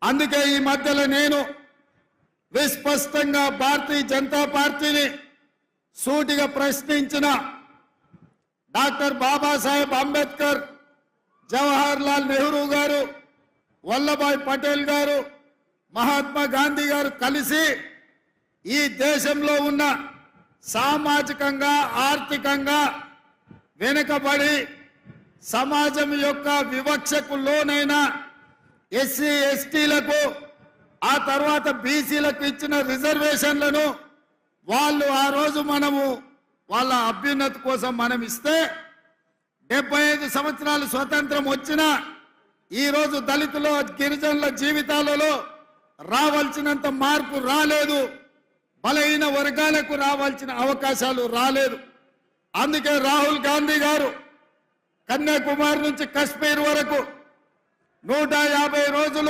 అందుకే ఈ మధ్యలో నేను విస్పష్టంగా భారతీయ జనతా పార్టీని సూటిగా ప్రశ్నించిన డాక్టర్ బాబాసాహెబ్ అంబేద్కర్, జవహర్ లాల్ నెహ్రూ గారు, వల్లభాయ్ పటేల్ గారు, మహాత్మా గాంధీ గారు కలిసి ఈ దేశంలో ఉన్న సామాజికంగా ఆర్థికంగా వెనుకబడి సమాజం యొక్క వివక్షకు లోనైన ఎస్సీ ఎస్టీలకు ఆ తర్వాత బీసీలకు ఇచ్చిన రిజర్వేషన్లను వాళ్ళు ఆ రోజు మనము వాళ్ళ అభ్యున్నతి కోసం మనం ఇస్తే 75 సంవత్సరాలు స్వతంత్రం వచ్చినా ఈరోజు దళితుల గిరిజనుల జీవితాలలో రావాల్సినంత మార్పు రాలేదు. బలహీన వర్గాలకు రావాల్సిన అవకాశాలు రాలేదు. అందుకే రాహుల్ గాంధీ గారు కన్యాకుమారి నుంచి కశ్మీర్ వరకు 150 రోజులు